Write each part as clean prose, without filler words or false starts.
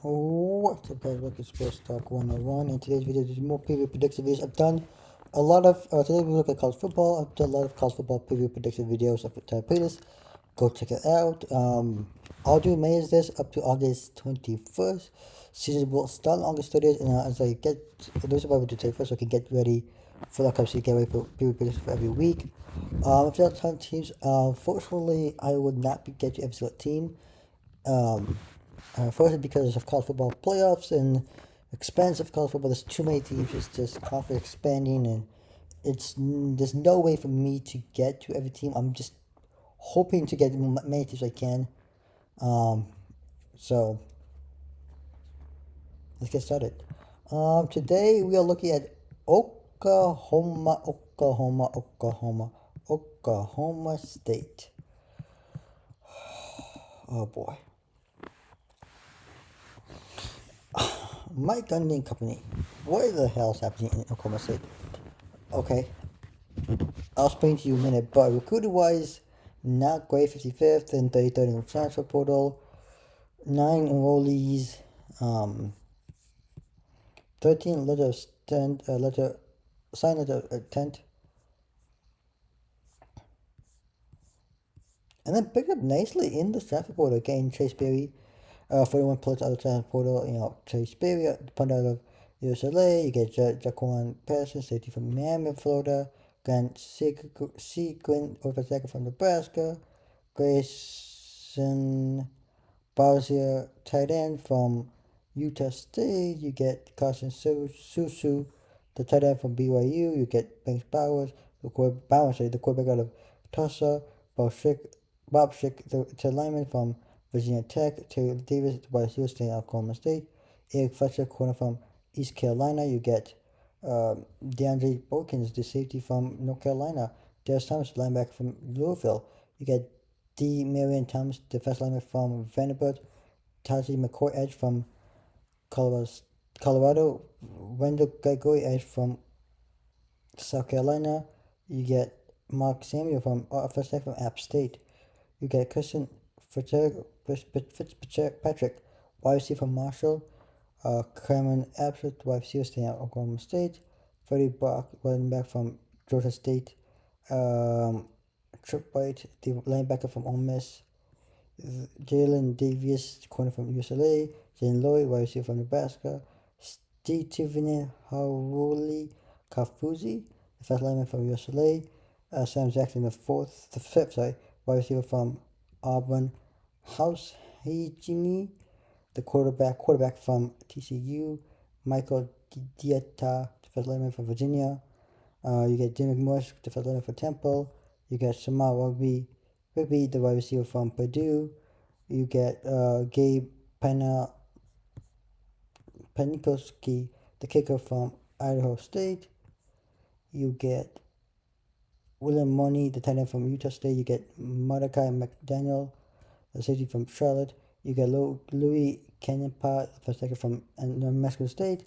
What's up guys, welcome to Sports Talk 101. In today's video there's more preview predictive videos. I've done a lot of, today we look at college football. I've done a lot of college football preview predictive videos up at the playlist. Go check it out. I'll do May is this up to August 21st. Season will start on August 30th, and as I get, those are why we do 31st, so I can get ready for that so you get ready for preview predictions for every week. If you have a ton of teams, fortunately I would not be getting every single team. Firstly, because of college football playoffs and expanse of college football, there's too many teams. It's just conference expanding, and there's no way for me to get to every team. I'm just hoping to get many teams I can. So let's get started. Today we are looking at Oklahoma State. Oh boy. Mike Gundy and company. What the hell is happening in Oklahoma State? Okay, I'll explain to you in a minute, but recruiting wise, not great. 55th and 33rd in the transfer portal. 9 enrollees. 13 signed letter of intent. And then picked up nicely in the transfer portal again. Chase Berry, 41 plus out of transfer portal. Chase Berry, punt out of UCLA. You get Jaquan Patterson, safety from Miami, Florida. Grant Sequin, offensive from Nebraska. Grayson Bowser, tight end from Utah State. You get Carson Susu, the tight end from BYU. You get Banks Bowers, the quarterback out of Tulsa. Bob Schick, the lineman from Virginia Tech. Terry Davis, the wide receiver, staying at Oklahoma State. Eric Fletcher, corner from East Carolina. You get DeAndre Borkins, the safety from North Carolina. Darius Thomas, linebacker from Louisville. You get D. Marion Thomas, defense lineman from Vanderbilt. Taji McCoy, edge from Colorado. Wendell Gregory, edge from South Carolina. You get Mark Samuel from offensive from App State. You get Christian Fitzpatrick, wide receiver from Marshall. Cameron Absworth, wide receiver, staying at Oklahoma State. Freddie Brock, running back from Georgia State. Trip White, the linebacker from Ole Miss. Jalen Davis, corner from UCLA. Jalen Lloyd, wide receiver from Nebraska. Steven Haruli Kafuzi, the first lineman from UCLA. Sam Jackson, the fifth, wide receiver from Auburn. House Hajimi, the quarterback from TCU. Michael Dieta, the first lineman from Virginia. You get Jimmy Morris, the first lineman from Temple. You get Samar Rigby, the wide receiver from Purdue. You get Gabe Panikowski, the kicker from Idaho State. You get William Money, the tight end from Utah State. You get Mordecai McDaniel, the safety from Charlotte. You get Louis Kennepa, the first tackle from New Mexico State.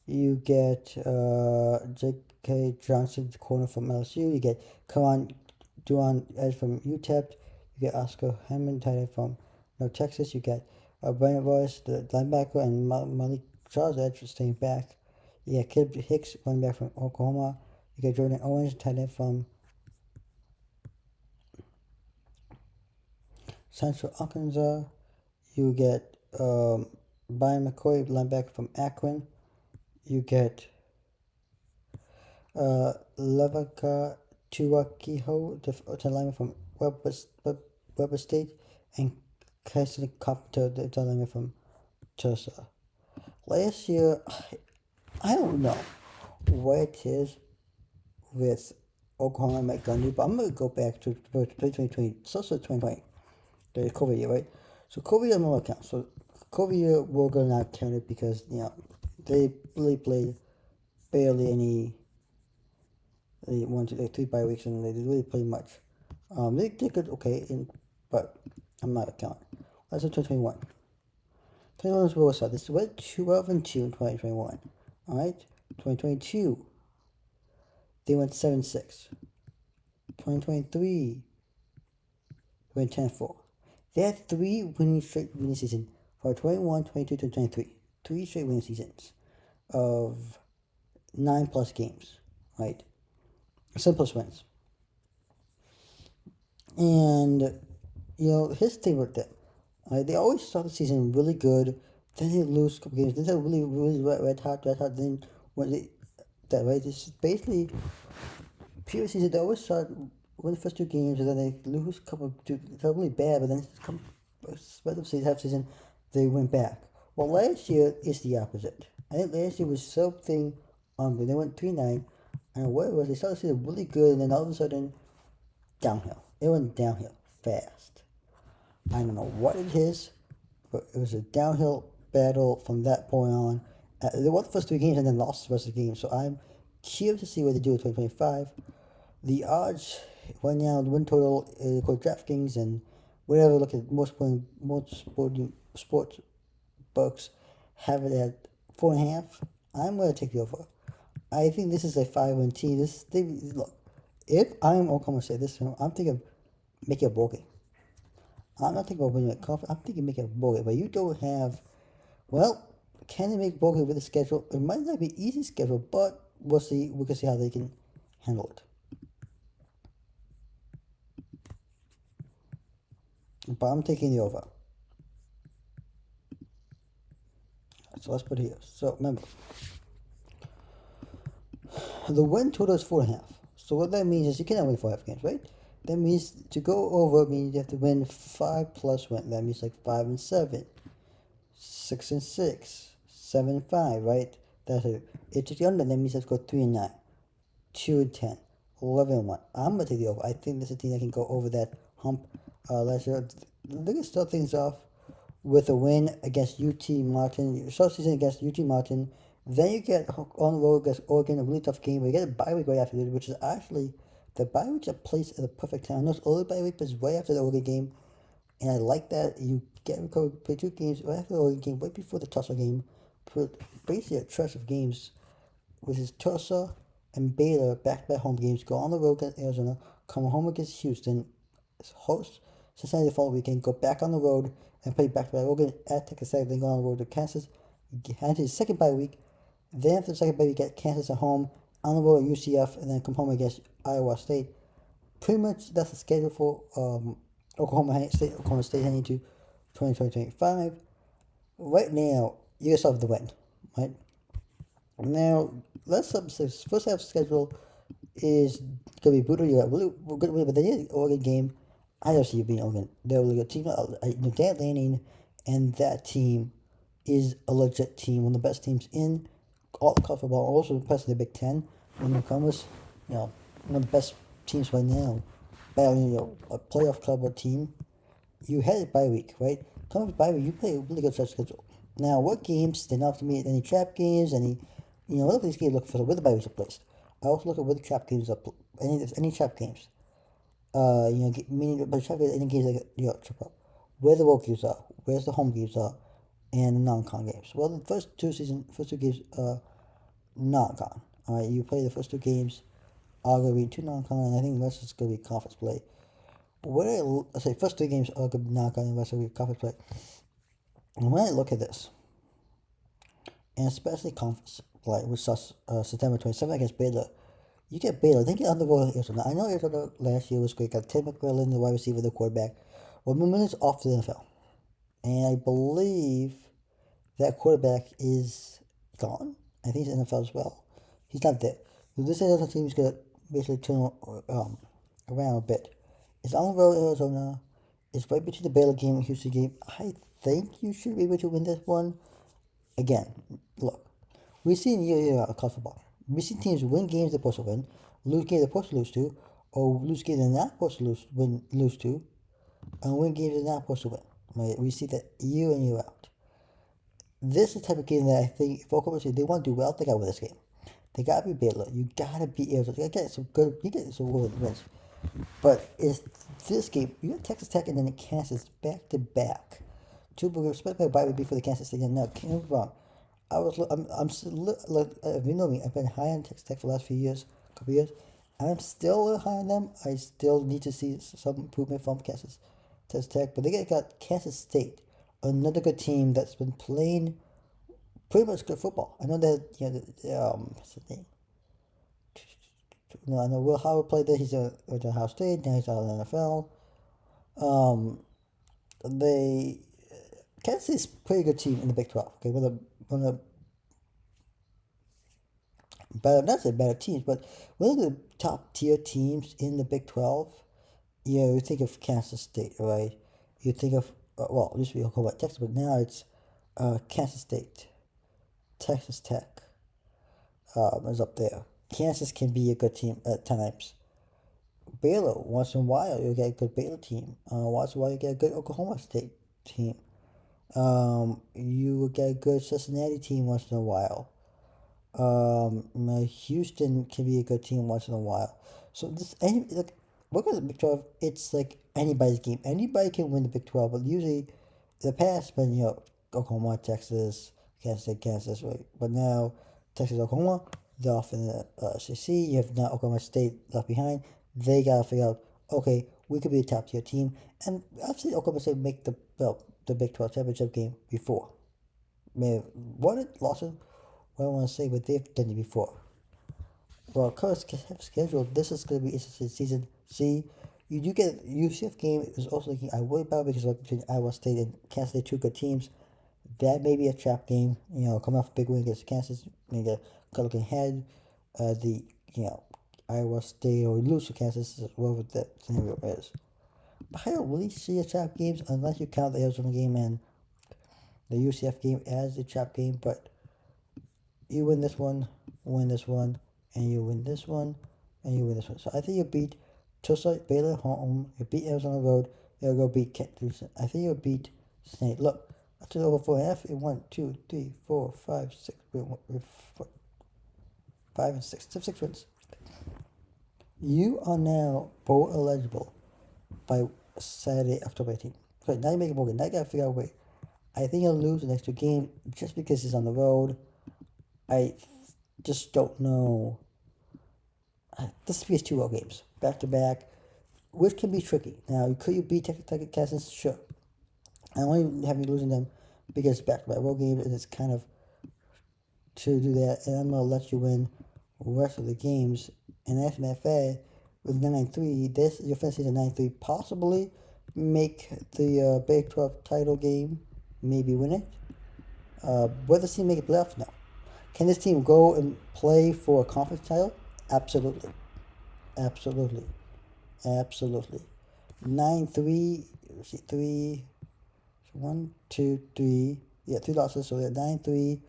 You get J.K. Johnson, the corner from LSU. You get Karan Duan, edge from UTEP. You get Oscar Hammond, tight end from North Texas. You get Brandon Royce, the linebacker, and Malik Charles, edge, staying back. You get Kid Hicks, running back from Oklahoma. You get Jordan Owens, tight end from Central Arkansas. You get Brian McCoy, linebacker from Akron. You get Lavaka Tuakiho, the lineman from Weber State, and Casey Carpenter, the lineman from Tulsa. Last year, I don't know what it is with Oklahoma and Mike Gundy, but I'm going to go back to 2020, so 2020, the COVID year, right? So COVID year no account. So COVID year we're going to not count it because, they really played barely any. They won 3 bye weeks and they didn't really play much. They did okay, but I'm not counting. Let's do 2021. 2021 is where we saw this was 12-2 in 2021. Alright? 2022. They went 7-6. 2023. They went 10-4. They had 3 winning season for 21, 22 to 23. 3 straight winning seasons of 9+ games, right? Simplest wins. And, his thing with that, they always start the season really good, then they lose a couple games, then they're really, really red hot, then when they, that, right? It's basically, previous season, they always start, win the first 2 games, and then they lose a couple, they're really bad, but then come, rest of the half season, they went back. Well, last year is the opposite. I think last year was something, they went 3-9, and what it was, they started the season really good, and then all of a sudden, downhill. It went downhill fast. I don't know what it is, but it was a downhill battle from that point on. They won the first 3 games and then lost the rest of the games. So I'm curious to see what they do in 2025. The odds right now, the win total, called DraftKings and whatever. Look at most sports books have it at 4.5. I'm gonna take the over. I think this is a 5-win team. Look. If I'm Oklahoma State this time, I'm thinking of making a bowl game. I'm not thinking about winning a conference. I'm thinking of making a bowl game. But you don't have, well, can they make bowl game with the schedule? It might not be easy schedule, but we'll see. We can see how they can handle it. But I'm taking the over. So let's put it here. So remember, the win total is 4.5. So what that means is you cannot win 4.5 games, right? That means to go over means you have to win 5 plus win. That means like 5-7, 6-6, 7-5, right? That's it. If it's under, that means let's go 3-9, 2-10, 11-1. I'm gonna take the over. I think this is a team that can go over that hump. Last year, they can start things off with a win against UT Martin. You start season against UT Martin. Then you get on the road against Oregon, a really tough game. But you get a bye week right after this, which is actually the bye week's a place at the perfect time. I know it's early bye week, but it's right after the Oregon game. And I like that you get recovered, play 2 games right after the Oregon game, right before the Tulsa game. Put basically a trust of games, which is Tulsa and Baylor back-to-back home games. Go on the road against Arizona, come home against Houston, host Cincinnati the following weekend, go back on the road and play back-to-back Oregon at Texas Tech, then go on the road to Kansas. Head to the second bye week. Then after the second bye week, get Kansas at home, on the road at UCF, and then come home against Iowa State. Pretty much that's the schedule for Oklahoma State heading into 2025. Right now, you guys have the win, right? Now, let's say first half schedule is gonna be brutal. You got really good win, but the Oregon game, I don't see you being Oregon. They're a really good team. Dan Lanning and that team is a legit team, one of the best teams in all the college football, also impressed the Big Ten. When Newcomers, one of the best teams right now, battling a playoff caliber team. You had it bye week, right? Coming up bye week, you play a really good stretch schedule. Now, what games stand out to me? Any trap games? Look at these games. Look for where the bye weeks are placed. I also look at where the trap games are. Any trap games. Meaning by trap games, any games that trip up. Where the road games are, where's the home games are, and the non-con games. Well, the first two games are non-con. All right, you play the first 2 games. Are going to be 2 non-con, and I think the rest is going to be conference play. I say first 3 games are going to be non-con, and the rest will be conference play. And when I look at this, and especially conference play, which starts September 27th against Baylor, you get Baylor, then get on the road at Arizona. I know Arizona last year was great, got Ted McMillan, the wide receiver, the quarterback. Well, McMillan's off to the NFL. And I believe that quarterback is gone. I think he's in the NFL as well. He's not there. So this Arizona team is going to basically turn around a bit. It's on the road in Arizona. It's right between the Baylor game and Houston game. I think you should be able to win this one. Again, look, we've seen college football. We've seen teams win games they're supposed to win, lose games they're supposed to lose to, or lose games they're not supposed to lose to, and win games they're not supposed to win. Right? We see that year in, year out. This is the type of game that I think if Oklahoma State, they want to do well, they got to win this game. They got to be Baylor. You got to beat Arizona. You got to get some good wins. But it's this game, you got Texas Tech and then Kansas back to back. 2 boogers, especially by before the Kansas State game. Now, can't be wrong. I'm still, you know me, I've been high on Texas Tech for the last couple years. I'm still a little high on them. I still need to see some improvement from Texas Tech. But they got Kansas State another good team that's been playing pretty much good football. I know that what's his name? I know Will Howard played there. He's at Ohio State. Now he's out of the NFL. Um, they Kansas City's a pretty good team in the Big 12. Okay, one of the better, not say better teams, but one of the top tier teams in the Big 12. You think of Kansas State, right? You think of well, it used to be Oklahoma Texas, but now it's Kansas State, Texas Tech is up there. Kansas can be a good team at times. Baylor, once in a while, you get a good Baylor team. Once in a while, you get a good Oklahoma State team. You will get a good Cincinnati team once in a while. Houston can be a good team once in a while. So this any like look at the Big 12. It's like anybody's game. Anybody can win the Big 12, but usually in the past, been Oklahoma, Texas, Kansas State, Kansas, right? But now Texas, Oklahoma, they're off in the SEC. You have now Oklahoma State left behind. They gotta figure out, okay, we could be a top tier team, and I've seen Oklahoma State make the Big 12 championship game before. May have won it, lost it, what I want to say, but they've done it before. Well, current schedule, this is going to be interesting season. See, you do get UCF game is also looking. I worry about because between Iowa State and Kansas State, two good teams. That may be a trap game. Coming off a big win against Kansas, maybe looking ahead. The Iowa State or lose to Kansas is whatever that scenario is. But I don't really see a trap games unless you count the Arizona game and the UCF game as a trap game. But you win this one, and you win this one, and you win this one. So I think you beat Tulsa, Baylor home, you beat Arizona Road, you'll go beat Kent. I think you'll beat Snake. Look, after over 4.5, it 1, 2, 3, 4, 5, 6, 5 and 6. 6 wins. You are now bowl eligible by Saturday, October 18th. Okay, now you make a bowl game. Now you gotta figure out a way. I think you'll lose the next two games just because it's on the road. I just don't know. This is 2 games, back to back, which can be tricky. Now, could you beat Texas Kansas? Sure. I only have you losing them because back to back road games, and it's kind of to do that. And I'm gonna let you win the rest of the games. And after that fact, with 9-3, this you're finishing at 9-3, possibly make the Big 12 title game, maybe win it. Will this team make it playoffs? No. Can this team go and play for a conference title? Absolutely. Absolutely. Absolutely. 9-3, see, 3, 1, 2, 3. Yeah, 3 losses, so they're 9-3.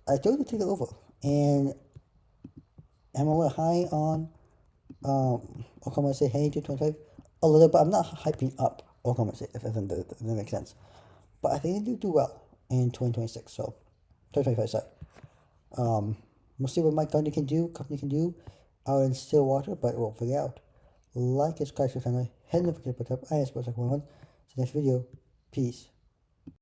I told you to take it over. And I'm a little high on Oklahoma State heading to 25. A little, but I'm not hyping up Oklahoma State, if that makes sense. But I think they do well in 2026, so 2025, sorry. We'll see what Mike Gundy company can do out in Stillwater, but we'll figure out. Like and subscribe to the family. Head notification put up. I am Sports Like 101. See you next video. Peace.